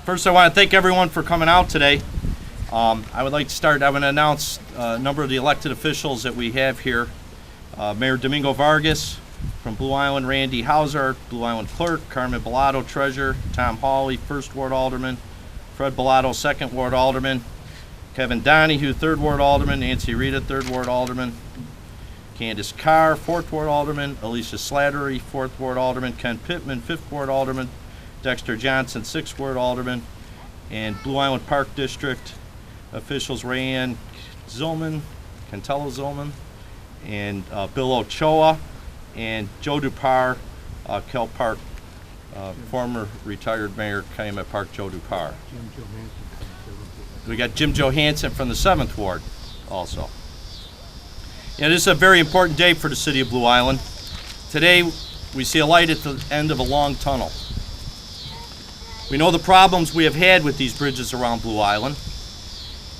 First, I want to thank everyone for coming out today. I would like to start. I want to announce a number of the elected officials that we have here. Mayor Domingo Vargas from Blue Island, Randy Hauser, Blue Island Clerk, Carmen Bellato, Treasurer, Tom Hawley, 1st Ward Alderman, Fred Bellato, 2nd Ward Alderman, Kevin Donahue, 3rd Ward Alderman, Nancy Rita, 3rd Ward Alderman, Candace Carr, 4th Ward Alderman, Alicia Slattery, 4th Ward Alderman, Ken Pittman, 5th Ward Alderman, Dexter Johnson, 6th Ward Alderman, and Blue Island Park District officials Rayanne Zillman, Cantella Zillman, and Bill Ochoa, and Joe Dupar, Kell Park, former retired mayor, Calumet Park, Joe Dupar. We got Jim Johansson from the 7th Ward also. And this is a very important day for the city of Blue Island. Today, we see a light at the end of a long tunnel. We know the problems we have had with these bridges around Blue Island,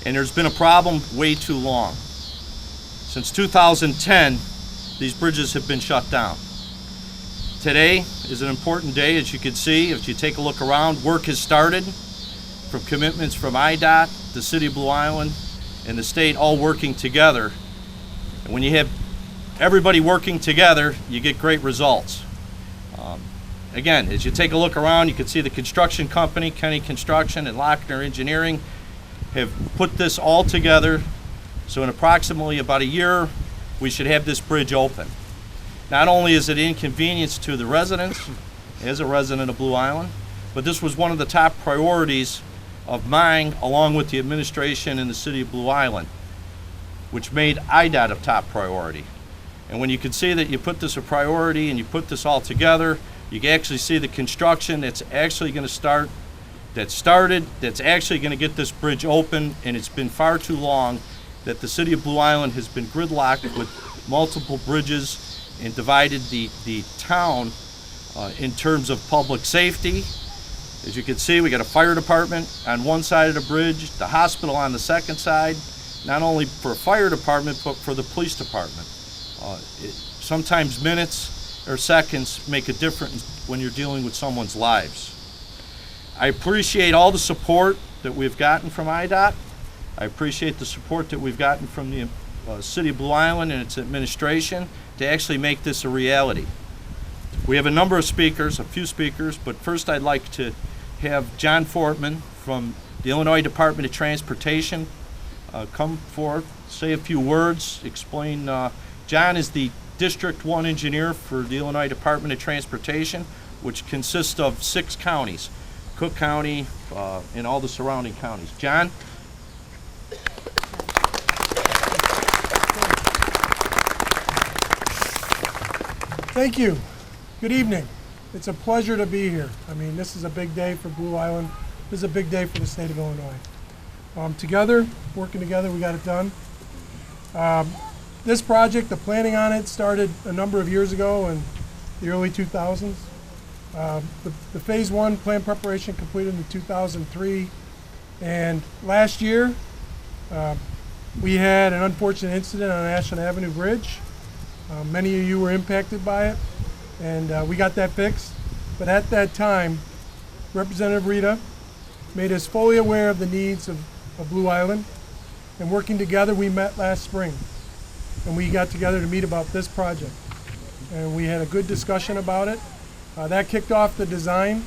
and there's been a problem way too long. Since 2010, these bridges have been shut down. Today is an important day, as you can see. If you take a look around, work has started from commitments from IDOT, the city of Blue Island, and the state all working together. And when you have everybody working together, you get great results. Again, as you take a look around, you can see the construction company, Kenny Construction and Lochner Engineering, have put this all together. So in approximately about a year, we should have this bridge open. Not only is it an inconvenience to the residents, as a resident of Blue Island, but this was one of the top priorities of mine, along with the administration in the city of Blue Island, which made IDOT a top priority. And when you can see that you put this a priority and you put this all together, you can actually see the construction that's actually going to start, that's actually going to get this bridge open, and it's been far too long that the city of Blue Island has been gridlocked with multiple bridges and divided the town in terms of public safety. As you can see, we got a fire department on one side of the bridge, the hospital on the second side, not only for a fire department, but for the police department. Sometimes minutes or seconds make a difference when you're dealing with someone's lives. I appreciate all the support that we've gotten from IDOT. I appreciate the support that we've gotten from the city of Blue Island and its administration to actually make this a reality. We have a number of speakers, a few speakers, but first I'd like to have John Fortman from the Illinois Department of Transportation come forth, say a few words, explain. John is the District 1 engineer for the Illinois Department of Transportation, which consists of 6 counties, Cook County and all the surrounding counties. John? Thank you. Good evening. It's a pleasure to be here. I mean, this is a big day for Blue Island. This is a big day for the state of Illinois. Together, working together, we got it done. This project, the planning on it started a number of years ago in the early 2000s. The phase 1 plan preparation completed in 2003. And last year, we had an unfortunate incident on Ashland Avenue Bridge. Many of you were impacted by it, and we got that fixed. But at that time, Representative Rita made us fully aware of the needs of Blue Island, and working together, we met last spring, and we got together to meet about this project. And we had a good discussion about it. That kicked off the design,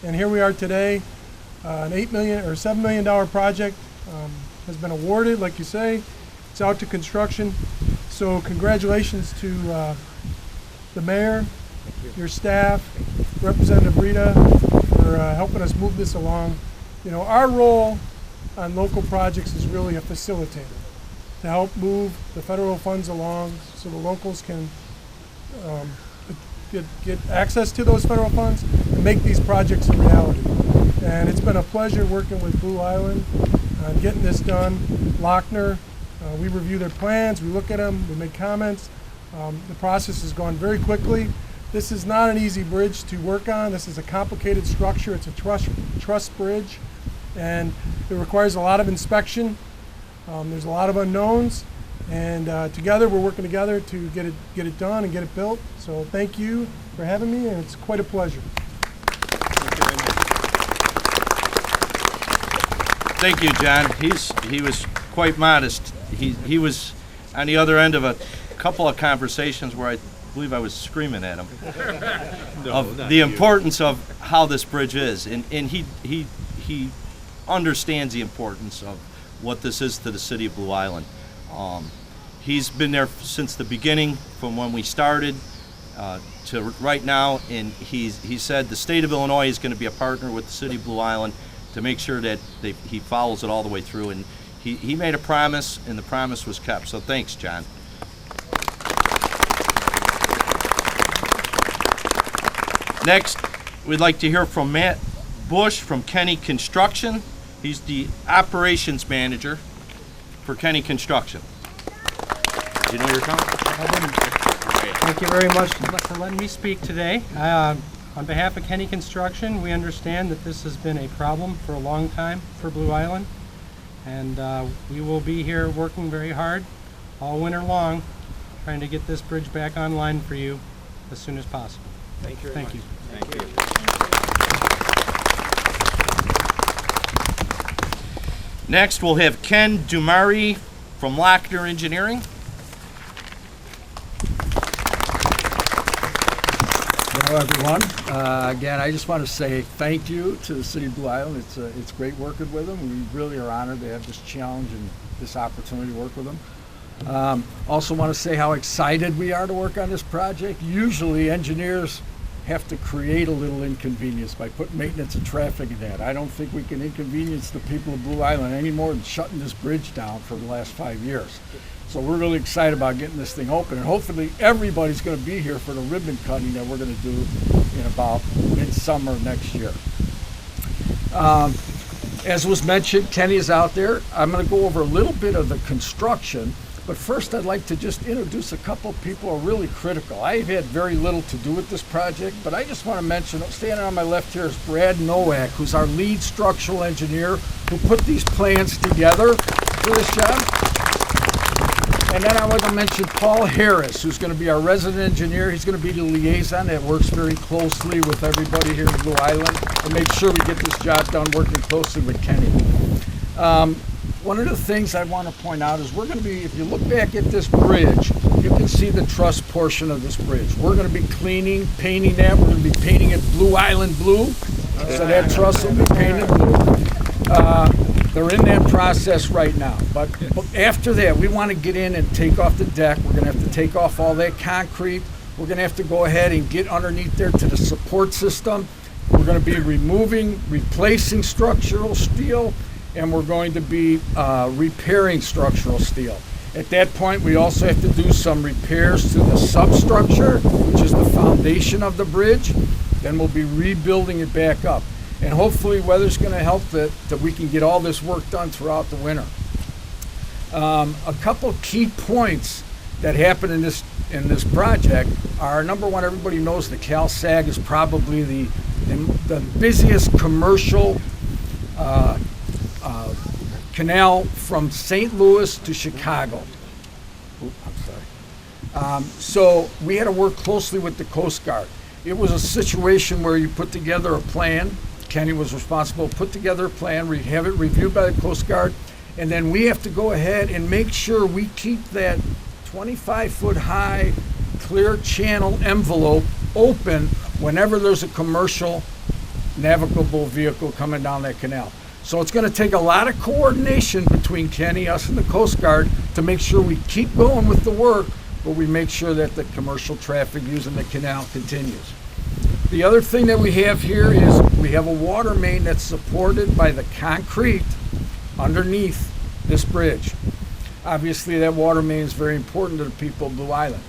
and here we are today. An $7 million project has been awarded, like you say. It's out to construction. So congratulations to the mayor, your staff, Representative Rita, for helping us move this along. You know, our role on local projects is really a facilitator to help move the federal funds along so the locals can get access to those federal funds and make these projects a reality. And it's been a pleasure working with Blue Island on getting this done. Lochner, we review their plans, we look at them, we make comments. The process has gone very quickly. This is not an easy bridge to work on. This is a complicated structure. It's a truss bridge, and it requires a lot of inspection. There's a lot of unknowns, and together we're working together to get it done and get it built. So thank you for having me, and it's quite a pleasure. Thank you very much. Thank you, John. He was quite modest. He was on the other end of a couple of conversations where I believe I was screaming at him of the importance of how this bridge is, and he understands the importance of what this is to the city of Blue Island. He's been there since the beginning, from when we started to right now, and he said the state of Illinois is going to be a partner with the city of Blue Island to make sure that he follows it all the way through, and he made a promise, and the promise was kept. So thanks, John. Next, we'd like to hear from Matt Bush from Kenny Construction. He's the operations manager for Kenny Construction. Do you know your account? Thank you very much for letting me speak today. On behalf of Kenny Construction, we understand that this has been a problem for a long time for Blue Island, and we will be here working very hard all winter long trying to get this bridge back online for you as soon as possible. Thank you very much. Thank you. Next, we'll have Ken Dumari from Lochner Engineering. Hello, everyone. Again, I just want to say thank you to the City of Blue Island. It's great working with them. We really are honored to have this challenge and this opportunity to work with them. Also want to say how excited we are to work on this project. Usually, engineers have to create a little inconvenience by putting maintenance and traffic in that. I don't think we can inconvenience the people of Blue Island any more than shutting this bridge down for the last 5 years. So we're really excited about getting this thing open, and hopefully everybody's going to be here for the ribbon cutting that we're going to do in about midsummer next year. As was mentioned, Kenny is out there. I'm going to go over a little bit of the construction, but first I'd like to just introduce a couple people who are really critical. I've had very little to do with this project, but I just want to mention, standing on my left here is Brad Nowak, who's our lead structural engineer, who put these plans together for this job. And then I want to mention Paul Harris, who's going to be our resident engineer. He's going to be the liaison that works very closely with everybody here in Blue Island to make sure we get this job done, working closely with Kenny. One of the things I want to point out is we're going to be, if you look back at this bridge, you can see the truss portion of this bridge. We're going to be cleaning, painting that. We're going to be painting it Blue Island blue, so that truss will be painted blue. They're in that process right now. But after that, we want to get in and take off the deck. We're going to have to take off all that concrete. We're going to have to go ahead and get underneath there to the support system. We're going to be replacing structural steel, and we're going to be repairing structural steel. At that point, we also have to do some repairs to the substructure, which is the foundation of the bridge. Then we'll be rebuilding it back up. And hopefully weather's going to help that we can get all this work done throughout the winter. A couple key points that happen in this project are, number one, everybody knows the Cal Sag is probably the busiest commercial canal from St. Louis to Chicago. So we had to work closely with the Coast Guard. It was a situation where you put together a plan. Kenny was responsible to put together a plan, we have it reviewed by the Coast Guard, and then we have to go ahead and make sure we keep that 25-foot high clear channel envelope open whenever there's a commercial navigable vehicle coming down that canal. So it's going to take a lot of coordination between Kenny, us, and the Coast Guard to make sure we keep going with the work, but we make sure that the commercial traffic using the canal continues. The other thing that we have here is we have a water main that's supported by the concrete underneath this bridge. Obviously, that water main is very important to the people of Blue Island.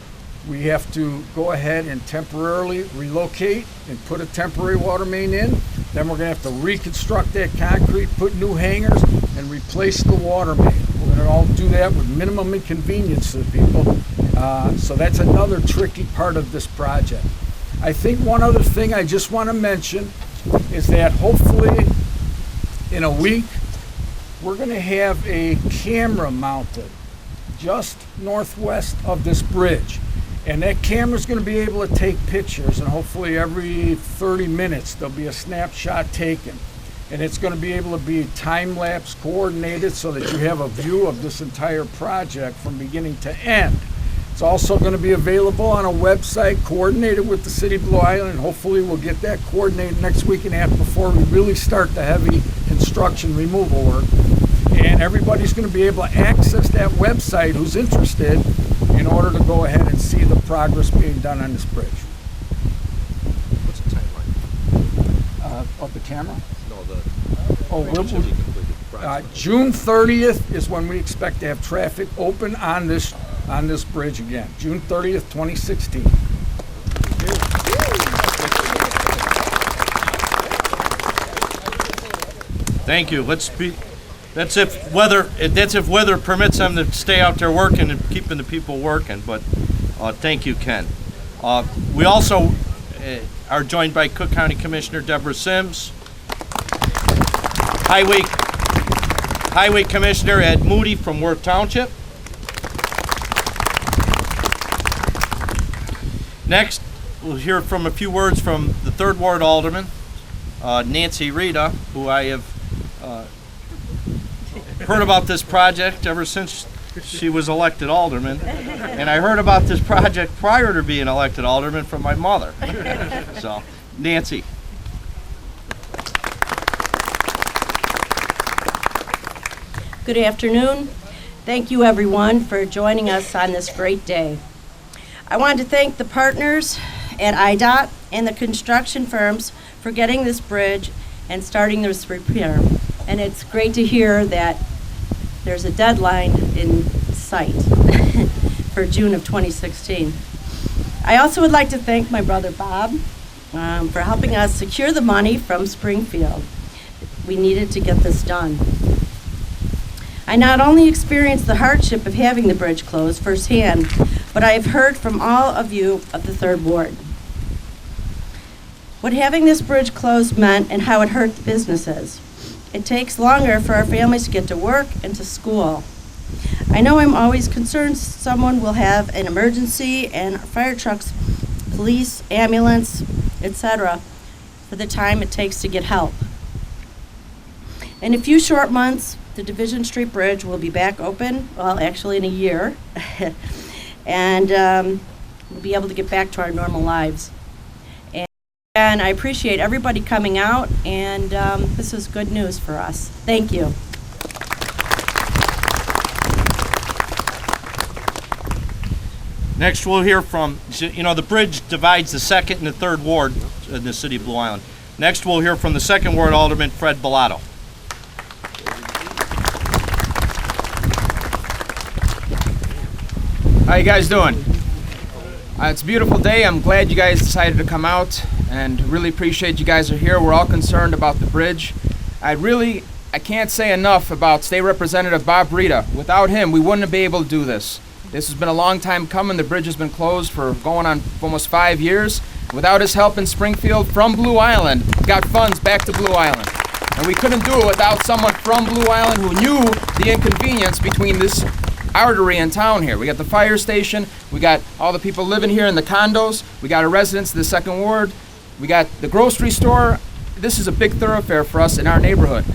We have to go ahead and temporarily relocate and put a temporary water main in. Then we're going to have to reconstruct that concrete, put new hangers, and replace the water main. We're going to all do that with minimum inconvenience to the people. So that's another tricky part of this project. I think one other thing I just want to mention is that hopefully in a week we're going to have a camera mounted just northwest of this bridge, and that camera is going to be able to take pictures, and hopefully every 30 minutes there'll be a snapshot taken, and it's going to be able to be time-lapse coordinated so that you have a view of this entire project from beginning to end. It's also going to be available on a website coordinated with the City of Blue Island, and hopefully we'll get that coordinated next week and a half before we really start the heavy construction removal work. And everybody's going to be able to access that website who's interested in order to go ahead and see the progress being done on this bridge. What's the timeline? Of the camera? No, the We'll, should be completed. Approximately. June 30th is when we expect to have traffic open on this bridge again. June 30th, 2016. Thank you. That's if weather permits them to stay out there working and keeping the people working. But thank you, Ken. We also are joined by Cook County Commissioner Deborah Sims, Highway Commissioner Ed Moody from Worth Township. Next, we'll hear from a few words from the 3rd Ward Alderman, Nancy Rita, who I have heard about this project ever since she was elected alderman. And I heard about this project prior to being elected alderman from my mother. So, Nancy. Good afternoon. Thank you everyone for joining us on this great day. I want to thank the partners at IDOT and the construction firms for getting this bridge and starting this repair. And it's great to hear that there's a deadline in sight for June of 2016. I also would like to thank my brother Bob for helping us secure the money from Springfield. We needed to get this done. I not only experienced the hardship of having the bridge closed firsthand, but I have heard from all of you of the 3rd Ward what having this bridge closed meant and how it hurt the businesses. It takes longer for our families to get to work and to school. I know I'm always concerned someone will have an emergency and fire trucks, police, ambulance, etc. for the time it takes to get help. In a few short months, the Division Street Bridge will be back open, well, actually in a year, and we'll be able to get back to our normal lives. And I appreciate everybody coming out, and this is good news for us. Thank you. Next, we'll hear from, the bridge divides the 2nd and the 3rd Ward in the City of Blue Island. Next, we'll hear from the 2nd Ward Alderman, Fred Bellato. How you guys doing? It's a beautiful day. I'm glad you guys decided to come out and really appreciate you guys are here. We're all concerned about the bridge. I can't say enough about State Representative Bob Rita. Without him, we wouldn't be able to do this. This has been a long time coming. The bridge has been closed for going on almost 5 years. Without his help in Springfield from Blue Island, got funds back to Blue Island. And we couldn't do it without someone from Blue Island who knew the inconvenience between this artery in town here. We got the fire station, we got all the people living here in the condos, we got our residents in the 2nd Ward, we got the grocery store. This is a big thoroughfare for us in our neighborhood.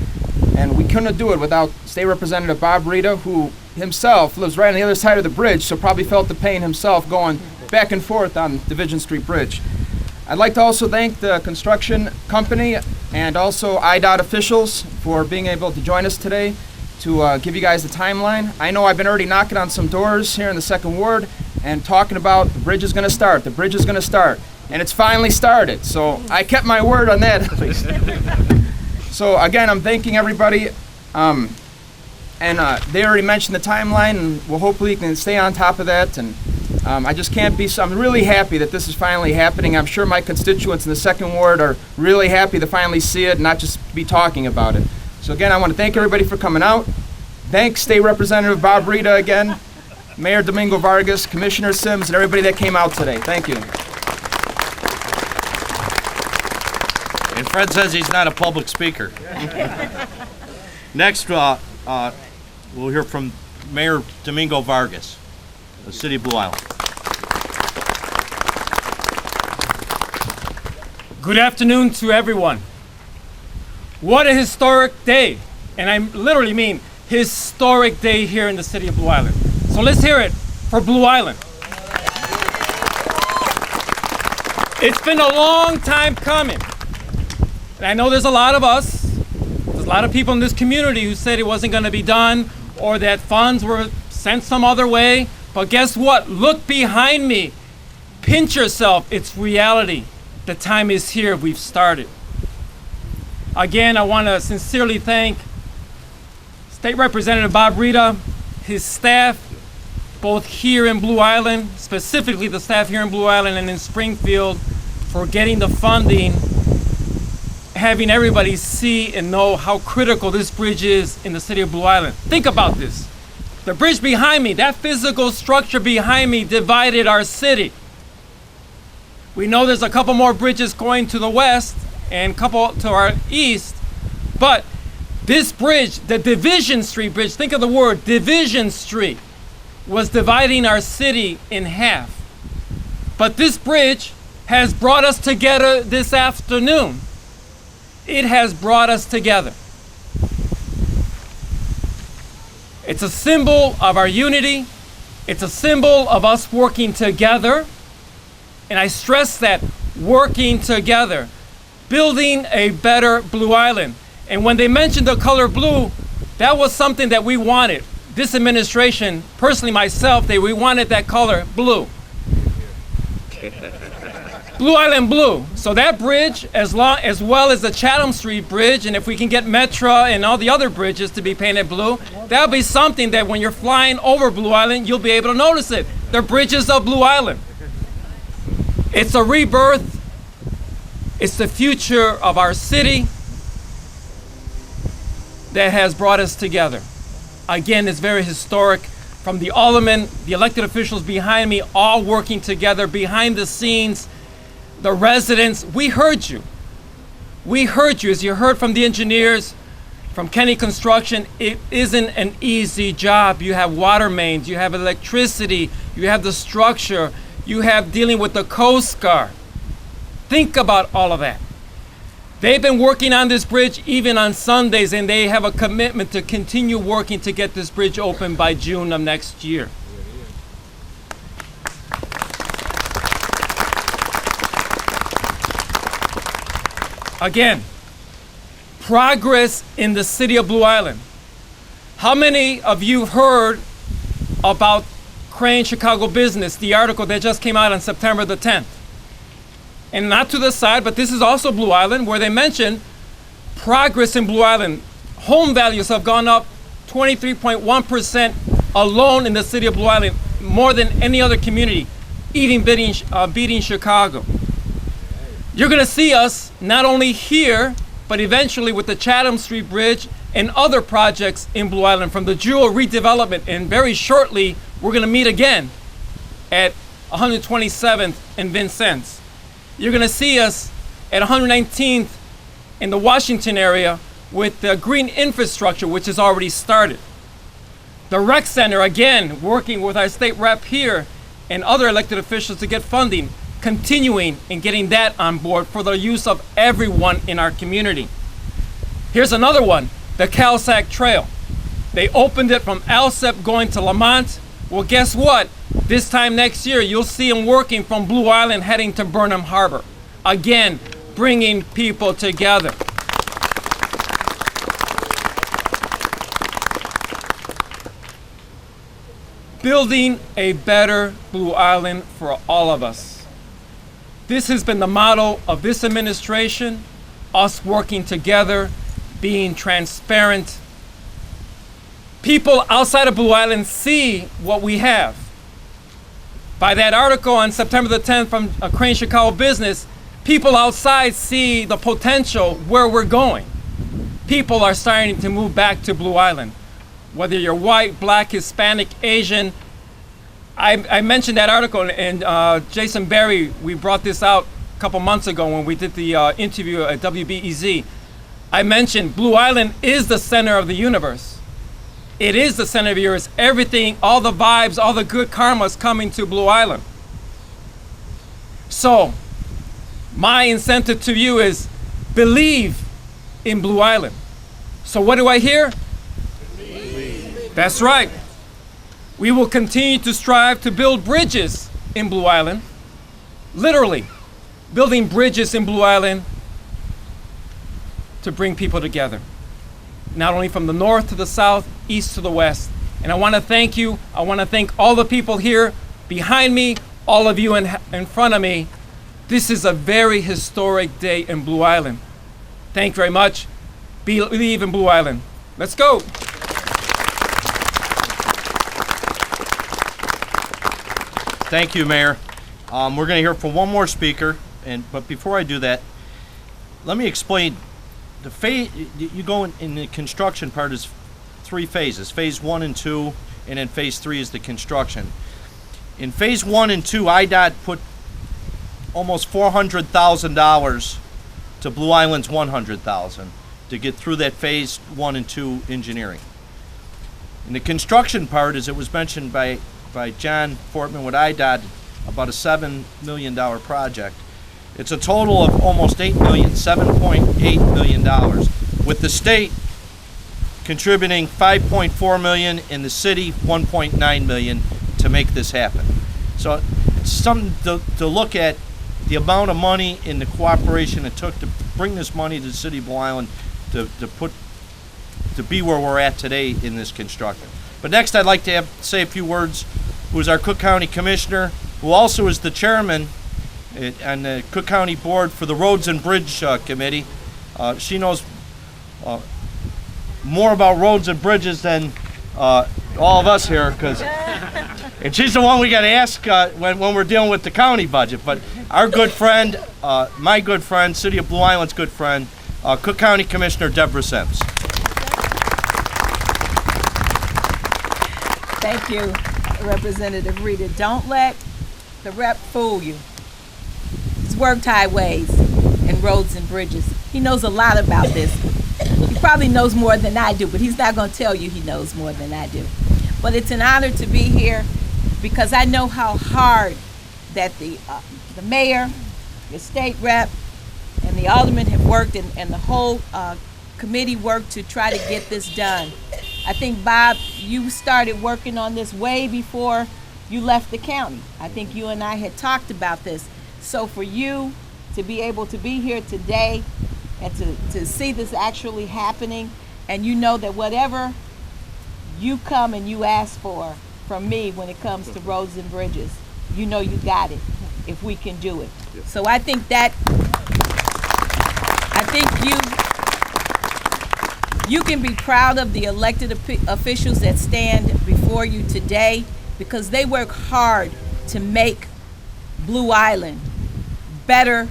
And we couldn't do it without State Representative Bob Rita, who himself lives right on the other side of the bridge, so probably felt the pain himself going back and forth on Division Street Bridge. I'd like to also thank the construction company and also IDOT officials for being able to join us today to give you guys the timeline. I know I've been already knocking on some doors here in the 2nd Ward and talking about the bridge is going to start, the bridge is going to start. And it's finally started, so I kept my word on that at least. So again, I'm thanking everybody. They already mentioned the timeline, and we'll hopefully can stay on top of that. And I just can't be, so I'm really happy that this is finally happening. I'm sure my constituents in the 2nd Ward are really happy to finally see it and not just be talking about it. So again, I want to thank everybody for coming out. Thanks State Representative Bob Rita again, Mayor Domingo Vargas, Commissioner Sims, and everybody that came out today. Thank you. And Fred says he's not a public speaker. Next, we'll hear from Mayor Domingo Vargas, the City of Blue Island. Good afternoon to everyone. What a historic day. And I literally mean historic day here in the city of Blue Island. So let's hear it for Blue Island. It's been a long time coming. And I know there's a lot of us, there's a lot of people in this community who said it wasn't going to be done or that funds were sent some other way. But guess what? Look behind me. Pinch yourself. It's reality. The time is here. We've started. Again, I want to sincerely thank State Representative Bob Rita, his staff, both here in Blue Island, specifically the staff here in Blue Island and in Springfield, for getting the funding, having everybody see and know how critical this bridge is in the city of Blue Island. Think about this. The bridge behind me, that physical structure behind me divided our city. We know there's a couple more bridges going to the west and a couple to our east, but this bridge, the Division Street Bridge, think of the word Division Street, was dividing our city in half. But this bridge has brought us together this afternoon. It has brought us together. It's a symbol of our unity. It's a symbol of us working together. And I stress that, working together, building a better Blue Island. And when they mentioned the color blue, that was something that we wanted. This administration, personally myself, we wanted that color blue. Blue Island blue. So that bridge, as well as the Chatham Street Bridge, and if we can get Metra and all the other bridges to be painted blue, that'll be something that when you're flying over Blue Island, you'll be able to notice it. The bridges of Blue Island. It's a rebirth. It's the future of our city that has brought us together. Again, it's very historic. From the aldermen, the elected officials behind me, all working together behind the scenes, the residents, we heard you. We heard you, as you heard from the engineers, from Kenny Construction. It isn't an easy job. You have water mains, you have electricity, you have the structure, you have dealing with the Coast Guard. Think about all of that. They've been working on this bridge even on Sundays, and they have a commitment to continue working to get this bridge open by June of next year. Again, progress in the city of Blue Island. How many of you heard about Crane Chicago Business, the article that just came out on September the 10th? And not to the side, but this is also Blue Island, where they mention progress in Blue Island. Home values have gone up 23.1% alone in the city of Blue Island, more than any other community, even beating Chicago. You're going to see us not only here, but eventually with the Chatham Street Bridge and other projects in Blue Island, from the Jewel redevelopment. And very shortly, we're going to meet again at 127th and Vincennes. You're going to see us at 119th in the Washington area with the green infrastructure, which has already started. The rec center, again, working with our state rep here and other elected officials to get funding, continuing and getting that on board for the use of everyone in our community. Here's another one, the Calsac Trail. They opened it from Alsep going to Lamont. Well, guess what? This time next year, you'll see them working from Blue Island heading to Burnham Harbor. Again, bringing people together. Building a better Blue Island for all of us. This has been the motto of this administration, us working together, being transparent. People outside of Blue Island see what we have. By that article on September the 10th from Crane Chicago Business, people outside see the potential where we're going. People are starting to move back to Blue Island. Whether you're white, black, Hispanic, Asian. I mentioned that article, and Jason Berry, we brought this out a couple months ago when we did the interview at WBEZ. I mentioned Blue Island is the center of the universe. It is the center of the universe. Everything, all the vibes, all the good karma is coming to Blue Island. So, my incentive to you is believe in Blue Island. So what do I hear? That's right. We will continue to strive to build bridges in Blue Island. Literally, building bridges in Blue Island to bring people together. Not only from the north to the south, east to the west. And I want to thank you. I want to thank all the people here behind me, all of you in front of me. This is a very historic day in Blue Island. Thank you very much. Believe in Blue Island. Let's go. Thank you, Mayor. We're going to hear from one more speaker, but before I do that, let me explain. The phase you go in the construction part is 3 phases: phase 1 and 2, and then phase 3 is the construction. In phase 1 and 2, IDOT put almost $400,000 to Blue Island's $100,000 to get through that phase 1 and 2 engineering. In the construction part, as it was mentioned by John Fortman with IDOT, about a $7 million project. It's a total of almost $8 million, $7.8 million, with the state contributing $5.4 million and the city $1.9 million to make this happen. So it's something to look at, the amount of money and the cooperation it took to bring this money to the city of Blue Island to be where we're at today in this construction. But next I'd like to say a few words, who's our Cook County Commissioner, who also is the chairman on the Cook County Board for the Roads and Bridge Committee. She knows more about roads and bridges than all of us here, and she's the one we got to ask when we're dealing with the county budget. But our good friend, my good friend, City of Blue Island's good friend, Cook County Commissioner Deborah Sims. Thank you, Representative Rita. Don't let the rep fool you. He's worked highways and roads and bridges. He knows a lot about this. He probably knows more than I do, but he's not going to tell you he knows more than I do. But it's an honor to be here because I know how hard that the mayor, the state rep, and the aldermen have worked, and the whole committee worked to try to get this done. I think, Bob, you started working on this way before you left the county. I think you and I had talked about this. So for you to be able to be here today and to see this actually happening, and you know that whatever you come and you ask for from me when it comes to roads and bridges, you know you got it if we can do it. So I think you can be proud of the elected officials that stand before you today, because they work hard to make Blue Island better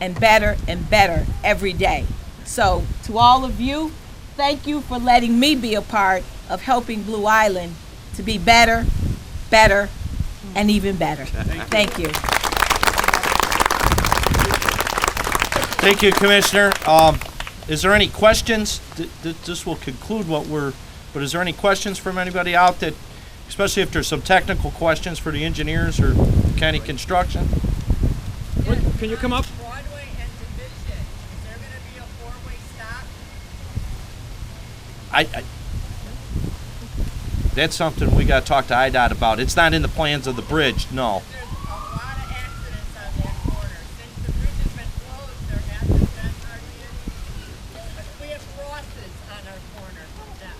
and better and better every day. So to all of you, thank you for letting me be a part of helping Blue Island to be better, better, and even better. Thank you. Thank you, Commissioner. Is there any questions? This will conclude but is there any questions from anybody out that, especially if there's some technical questions for the engineers or county construction? Can you come up? Broadway and Division, is there going to be a 4-way stop? That's something we got to talk to IDOT about. It's not in the plans of the bridge, no. There's a lot of accidents on that corner. Since the bridge has been closed, there hasn't been hardly any. But we have crosses on our corner now.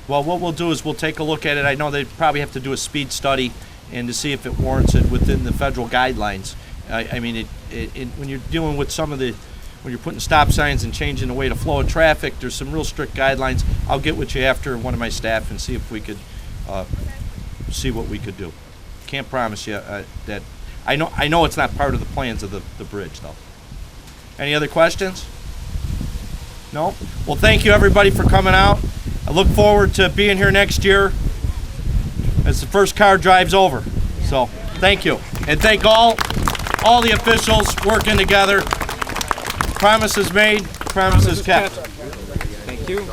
Well, what we'll do is we'll take a look at it. I know they probably have to do a speed study and to see if it warrants it within the federal guidelines. I mean, when you're dealing with when you're putting stop signs and changing the way to flow of traffic, there's some real strict guidelines. I'll get with you after one of my staff and see if we could see what we could do. Can't promise you that. I know it's not part of the plans of the bridge, though. Any other questions? No? Well, thank you, everybody, for coming out. I look forward to being here next year as the first car drives over. So, thank you. And thank all the officials working together. Promises made, promises kept. Thank you.